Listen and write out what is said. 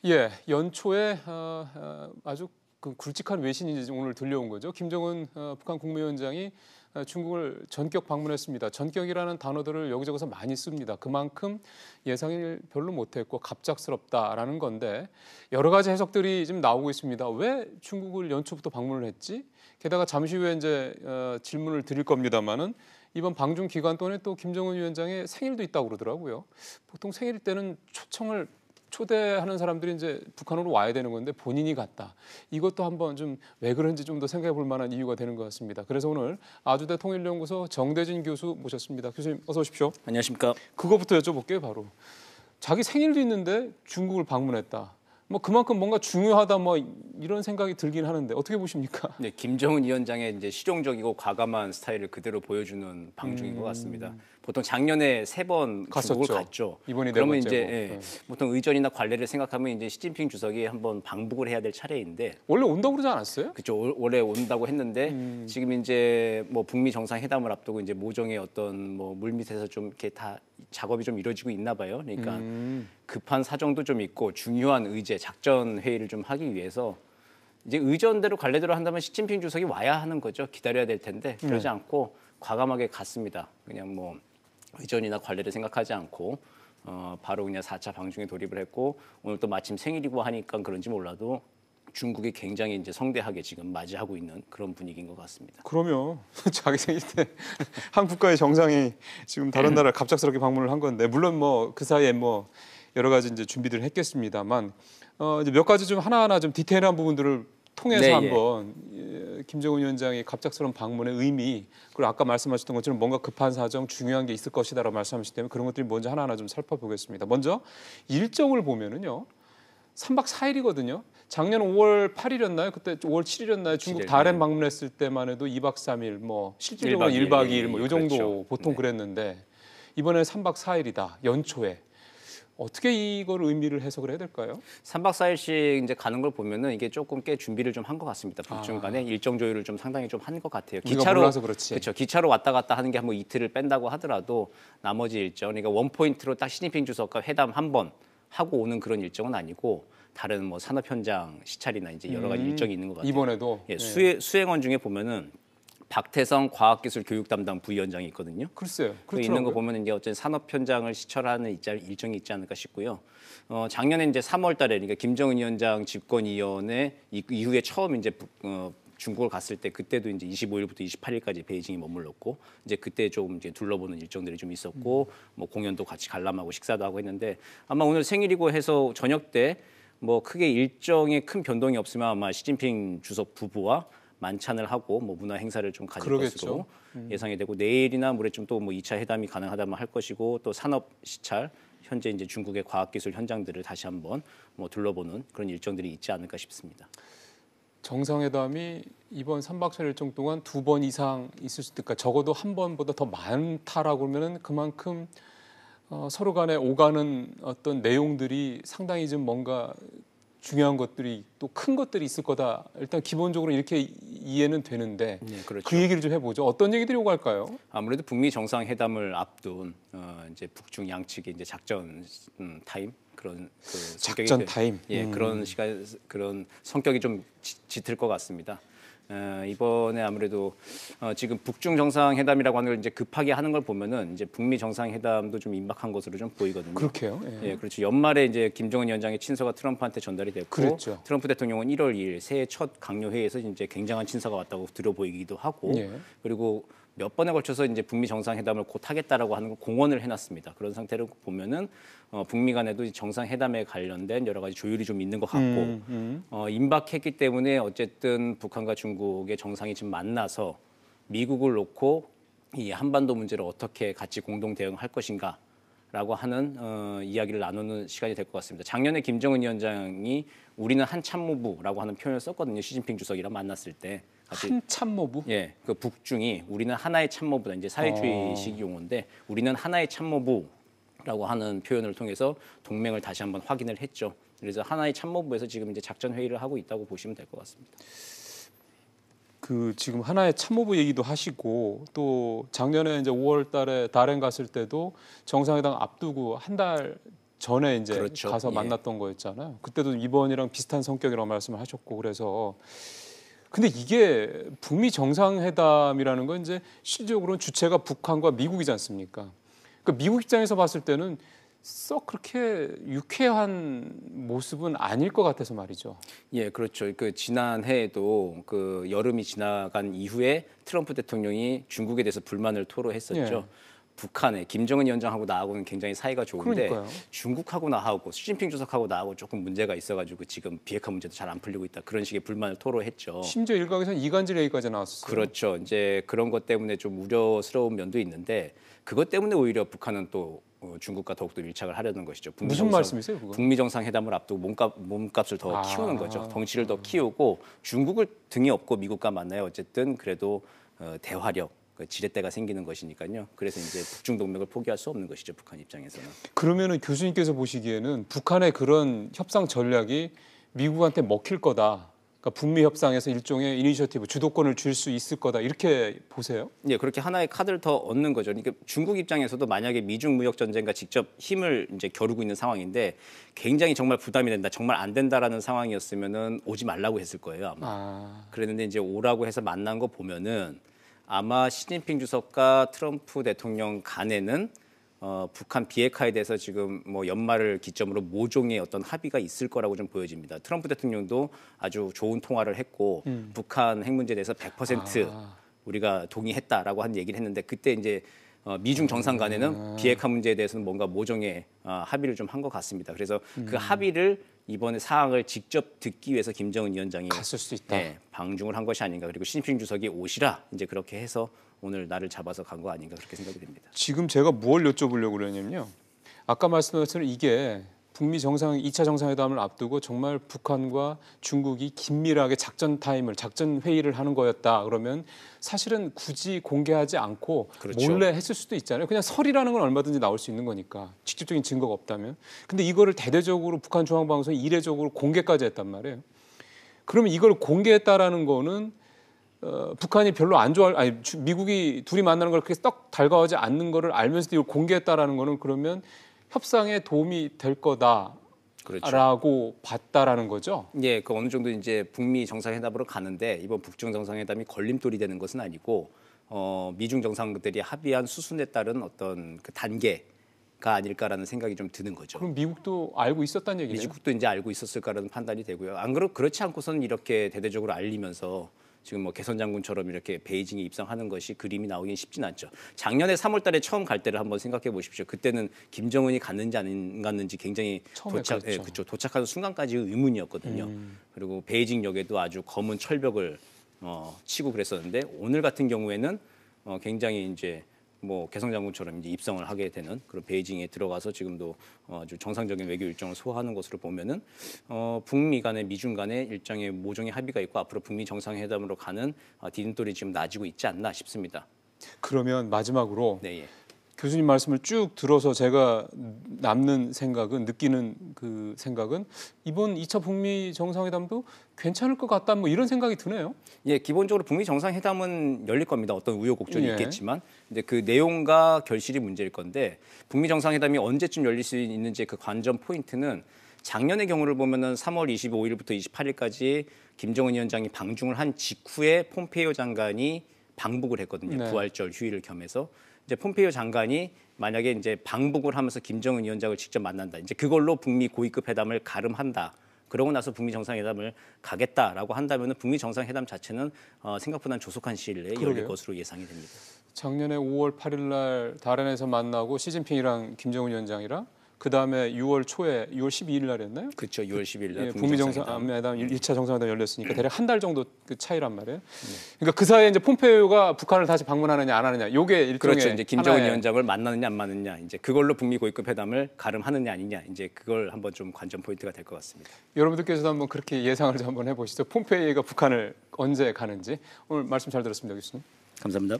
예, 연초에 아주 굵직한 외신이 이제 오늘 들려온 거죠. 김정은 북한 국무위원장이 중국을 전격 방문했습니다. 전격이라는 단어들을 여기저기서 많이 씁니다. 그만큼 예상을 별로 못했고 갑작스럽다라는 건데 여러 가지 해석들이 지금 나오고 있습니다. 왜 중국을 연초부터 방문을 했지? 게다가 잠시 후에 이제 질문을 드릴 겁니다만은 이번 방중 기간 동안에 또 김정은 위원장의 생일도 있다고 그러더라고요. 보통 생일 때는 초대하는 사람들이 이제 북한으로 와야 되는 건데 본인이 갔다. 이것도 한번 좀 왜 그런지 좀 더 생각해 볼 만한 이유가 되는 것 같습니다. 그래서 오늘 아주대 통일연구소 정대진 교수 모셨습니다. 교수님 어서 오십시오. 안녕하십니까. 그거부터 여쭤볼게요, 바로. 자기 생일도 있는데 중국을 방문했다. 뭐 그만큼 뭔가 중요하다 뭐 이런 생각이 들긴 하는데 어떻게 보십니까? 네, 김정은 위원장의 이제 실용적이고 과감한 스타일을 그대로 보여주는 방중인 것 같습니다. 보통 작년에 3번 중국을 갔죠. 이번이 네 그러면 번째고. 이제 보통 의전이나 관례를 생각하면 이제 시진핑 주석이 한번 방북을 해야 될 차례인데 원래 온다고 그러지 않았어요? 그렇죠. 올해 온다고 했는데 지금 이제 뭐 북미 정상회담을 앞두고 이제 모종의 어떤 뭐 물밑에서 좀 이렇게 다 작업이 좀 이루어지고 있나 봐요. 그러니까 급한 사정도 좀 있고 중요한 의제, 작전 회의를 좀 하기 위해서 이제 의전대로 관례대로 한다면 시진핑 주석이 와야 하는 거죠. 기다려야 될 텐데 그러지 않고 과감하게 갔습니다. 그냥 뭐 의전이나 관례를 생각하지 않고 바로 그냥 4차 방중에 돌입을 했고 오늘 또 마침 생일이고 하니까 그런지 몰라도 중국이 굉장히 이제 성대하게 지금 맞이하고 있는 그런 분위기인 것 같습니다. 그러면 자기 생일 때 한 국가의 정상이 지금 다른 나라를 갑작스럽게 방문을 한 건데 물론 뭐 그 사이에 뭐 여러 가지 이제 준비들을 했겠습니다만 이제 몇 가지 좀 하나하나 좀 디테일한 부분들을 통해서 네, 한번 김정은 위원장의 갑작스러운 방문의 의미 그리고 아까 말씀하셨던 것처럼 뭔가 급한 사정 중요한 게 있을 것이다라고 말씀하셨기 때문에 그런 것들이 뭔지 하나하나 좀 살펴보겠습니다. 먼저 일정을 보면은요. 3박 4일이거든요. 작년 5월 8일이었나요? 그때 5월 7일이었나요? 중국 7일, 다롄 방문했을 때만 해도 2박 3일 뭐 실질적으로 1박 2일 뭐 이 정도 그렇죠. 보통 네. 그랬는데 이번에 3박 4일이다. 연초에. 어떻게 이걸 의미를 해석을 해야 될까요? 3박 4일씩 이제 가는 걸 보면은 이게 조금 꽤 준비를 좀 한 것 같습니다. 북중 간에 일정 조율을 좀 상당히 좀 한 것 같아요. 우리가 몰라서 그렇지. 그렇죠. 기차로 왔다 갔다 하는 게 한 뭐 이틀을 뺀다고 하더라도 나머지 일정, 그러니까 원 포인트로 딱 시진핑 주석과 회담 한 번 하고 오는 그런 일정은 아니고 다른 뭐 산업 현장 시찰이나 이제 여러 가지 일정이 있는 것 같아요. 이번에도 예, 수행원 중에 보면은 박태성 과학기술 교육 담당 부위원장이 있거든요. 글쎄요. 그 있는 거 보면 이제 어쨌든 산업 현장을 시찰하는 일정이 있지 않을까 싶고요. 작년에 이제 3월달에 그러니까 김정은 위원장 집권위원회 이후에 처음 이제 중국을 갔을 때 그때도 이제 25일부터 28일까지 베이징에 머물렀고 이제 그때 좀 이제 둘러보는 일정들이 좀 있었고 뭐 공연도 같이 관람하고 식사도 하고 했는데 아마 오늘 생일이고 해서 저녁 때 뭐 크게 일정에 큰 변동이 없으면 아마 시진핑 주석 부부와 만찬을 하고 뭐 문화 행사를 좀 가질 그러겠죠. 것으로 예상이 되고 내일이나 모레쯤 또 뭐 2차 회담이 가능하다면 할 것이고 또 산업 시찰 현재 이제 중국의 과학기술 현장들을 다시 한번 뭐 둘러보는 그런 일정들이 있지 않을까 싶습니다. 정상회담이 이번 3박 4일 일정 동안 2번 이상 있을 수 있을까? 적어도 한 번보다 더 많다라고 하면은 그만큼 서로 간에 오가는 어떤 내용들이 상당히 좀 뭔가 중요한 것들이 또 큰 것들이 있을 거다. 일단 기본적으로 이렇게 이해는 되는데 네, 그렇죠. 그 얘기를 좀 해보죠. 어떤 얘기들이 오갈까요? 아무래도 북미 정상회담을 앞둔 이제 북중 양측의 이제 작전 타임 그런 그 작전 타임. 그런 시간 그런 성격이 좀 짙을 것 같습니다. 이번에 아무래도 지금 북중 정상회담이라고 하는 걸 이제 급하게 하는 걸 보면은 이제 북미 정상회담도 좀 임박한 것으로 좀 보이거든요. 그렇게요. 예. 예, 그렇죠. 연말에 이제 김정은 위원장의 친서가 트럼프한테 전달이 됐고, 그랬죠. 트럼프 대통령은 1월 2일 새해 첫 강요 회의에서 이제 굉장한 친서가 왔다고 들어 보이기도 하고, 예. 그리고 몇 번에 걸쳐서 이제 북미 정상회담을 곧 하겠다라고 하는 걸 공언을 해놨습니다. 그런 상태를 보면은 북미 간에도 정상회담에 관련된 여러 가지 조율이 좀 있는 것 같고, 임박했기 때문에 어쨌든 북한과 중국의 정상이 지금 만나서 미국을 놓고 이 한반도 문제를 어떻게 같이 공동 대응할 것인가. 라고 하는 이야기를 나누는 시간이 될 것 같습니다. 작년에 김정은 위원장이 우리는 한 참모부라고 하는 표현을 썼거든요. 시진핑 주석이랑 만났을 때. 한 참모부? 예, 그 북중이 우리는 하나의 참모부다. 이제 사회주의식 용어인데 우리는 하나의 참모부라고 하는 표현을 통해서 동맹을 다시 한번 확인을 했죠. 그래서 하나의 참모부에서 지금 이제 작전 회의를 하고 있다고 보시면 될 것 같습니다. 그 지금 하나의 참모부 얘기도 하시고 또 작년에 이제 5월 달에 다롄 갔을 때도 정상회담 앞두고 한 달 전에 이제 그렇죠. 가서 예. 만났던 거였잖아요. 그때도 이번이랑 비슷한 성격이라고 말씀을 하셨고 그래서 근데 이게 북미 정상회담이라는 건 이제 실질적으로는 주체가 북한과 미국이지 않습니까? 그러니까 미국 입장에서 봤을 때는 썩 그렇게 유쾌한 모습은 아닐 것 같아서 말이죠. 예, 그렇죠. 그 지난해에도 그 여름이 지나간 이후에 트럼프 대통령이 중국에 대해서 불만을 토로했었죠. 예. 북한에 김정은 위원장하고 나하고는 굉장히 사이가 좋은데 그러니까요. 중국하고 나하고 시진핑 주석하고 나하고 조금 문제가 있어가지고 지금 비핵화 문제도 잘 안 풀리고 있다. 그런 식의 불만을 토로했죠. 심지어 일각에서는 이간질 얘기까지 나왔어요. 그렇죠. 이제 그런 것 때문에 좀 우려스러운 면도 있는데 그것 때문에 오히려 북한은 또 중국과 더욱더 밀착을 하려는 것이죠. 무슨 말씀이세요, 그거? 북미 정상회담을 앞두고 몸값을 더 키우는 거죠. 덩치를 더 키우고 중국을 등에 업고 미국과 만나야 어쨌든 그래도 대화력, 지렛대가 생기는 것이니까요. 그래서 이제 북중 동맹을 포기할 수 없는 것이죠. 북한 입장에서는. 그러면은 교수님께서 보시기에는 북한의 그런 협상 전략이 미국한테 먹힐 거다. 그러니까 북미 협상에서 일종의 이니셔티브, 주도권을 줄 수 있을 거다. 이렇게 보세요? 예, 그렇게 하나의 카드를 더 얻는 거죠. 그러니까 중국 입장에서도 만약에 미중 무역 전쟁과 직접 힘을 이제 겨루고 있는 상황인데 굉장히 정말 부담이 된다, 정말 안 된다라는 상황이었으면은 오지 말라고 했을 거예요, 아마. 그랬는데 이제 오라고 해서 만난 거 보면은 아마 시진핑 주석과 트럼프 대통령 간에는 북한 비핵화에 대해서 지금 뭐 연말을 기점으로 모종의 어떤 합의가 있을 거라고 좀 보여집니다. 트럼프 대통령도 아주 좋은 통화를 했고 북한 핵 문제에 대해서 100% 우리가 동의했다라고 한 얘기를 했는데 그때 이제 미중 정상 간에는 비핵화 문제에 대해서는 뭔가 모종의 합의를 좀 한 것 같습니다. 그래서 그 합의를 이번에 사항을 직접 듣기 위해서 김정은 위원장이 갔을 수도 있다. 네, 방중을 한 것이 아닌가. 그리고 시진핑 주석이 오시라 이제 그렇게 해서 오늘 날을 잡아서 간 거 아닌가 그렇게 생각이 됩니다. 지금 제가 뭘 여쭤보려고 그러냐면요. 아까 말씀하신 이게 북미 정상 2차 정상회담을 앞두고 정말 북한과 중국이 긴밀하게 작전 회의를 하는 거였다. 그러면 사실은 굳이 공개하지 않고 그렇죠. 몰래 했을 수도 있잖아요. 그냥 설이라는 건 얼마든지 나올 수 있는 거니까. 직접적인 증거가 없다면. 근데 이거를 대대적으로 북한 중앙방송이 이례적으로 공개까지 했단 말이에요. 그러면 이걸 공개했다라는 거는 북한이 별로 안 좋아할, 아니 미국이 둘이 만나는 걸 그렇게 썩 달가워하지 않는 거를 알면서도 이걸 공개했다라는 거는 그러면 협상에 도움이 될 거다라고 그렇죠. 봤다라는 거죠. 예, 그 어느 정도 이제 북미 정상회담으로 가는데 이번 북중 정상회담이 걸림돌이 되는 것은 아니고 미중 정상들이 합의한 수순에 따른 어떤 그 단계가 아닐까라는 생각이 좀 드는 거죠. 그럼 미국도 알고 있었다는 얘기네요. 미국도 이제 알고 있었을 거라는 판단이 되고요. 안 그렇지 않고서는 이렇게 대대적으로 알리면서 지금 뭐 개선 장군처럼 이렇게 베이징에 입성하는 것이 그림이 나오긴 쉽진 않죠. 작년에 3월달에 처음 갈 때를 한번 생각해 보십시오. 그때는 김정은이 갔는지 안 갔는지 굉장히 도착하는 순간까지 의문이었거든요. 그리고 베이징역에도 아주 검은 철벽을 치고 그랬었는데 오늘 같은 경우에는 굉장히 이제 뭐 개성 장군처럼 이제 입성을 하게 되는 그런 베이징에 들어가서 지금도 아주 정상적인 외교 일정을 소화하는 것으로 보면은 북미 간의 미중 간의 일정의 모종의 합의가 있고 앞으로 북미 정상회담으로 가는 디딤돌이 지금 나아지고 있지 않나 싶습니다. 그러면 마지막으로 네, 예. 교수님 말씀을 쭉 들어서 제가 남는 생각은 느끼는 그 생각은 이번 2차 북미 정상회담도 괜찮을 것 같다 뭐 이런 생각이 드네요. 예, 기본적으로 북미 정상회담은 열릴 겁니다. 어떤 우여곡절이 예. 있겠지만, 근데 그 내용과 결실이 문제일 건데 북미 정상회담이 언제쯤 열릴 수 있는지 그 관전 포인트는 작년의 경우를 보면은 3월 25일부터 28일까지 김정은 위원장이 방중을 한 직후에 폼페이오 장관이 방북을 했거든요. 네. 부활절 휴일을 겸해서 이제 폼페이오 장관이 만약에 이제 방북을 하면서 김정은 위원장을 직접 만난다. 이제 그걸로 북미 고위급 회담을 가름한다. 그러고 나서 북미 정상회담을 가겠다라고 한다면 북미 정상회담 자체는 생각보다는 조속한 시일 내에 열릴 그러게요. 것으로 예상이 됩니다. 작년에 5월 8일 날 다롄에서 만나고 시진핑이랑 김정은 위원장이랑 그다음에 6월 초에 6월 12일 날이었나요? 그렇죠. 6월 10일 날 예, 북미 북미 정상회담. 정상회담 1차 정상회담 열렸으니까 대략 한 달 정도 그 차이란 말이에요. 그러니까 그 사이에 이제 폼페이오가 북한을 다시 방문하느냐 안 하느냐 요게 일종의 그렇죠. 이제 김정은 하나의 위원장을 만나느냐 안 만나느냐 이제 그걸로 북미 고위급 회담을 가름하느냐 아니냐 이제 그걸 한번 좀 관전 포인트가 될 것 같습니다. 여러분들께서도 한번 그렇게 예상을 좀 한번 해보시죠. 폼페이오가 북한을 언제 가는지. 오늘 말씀 잘 들었습니다, 교수님. 감사합니다.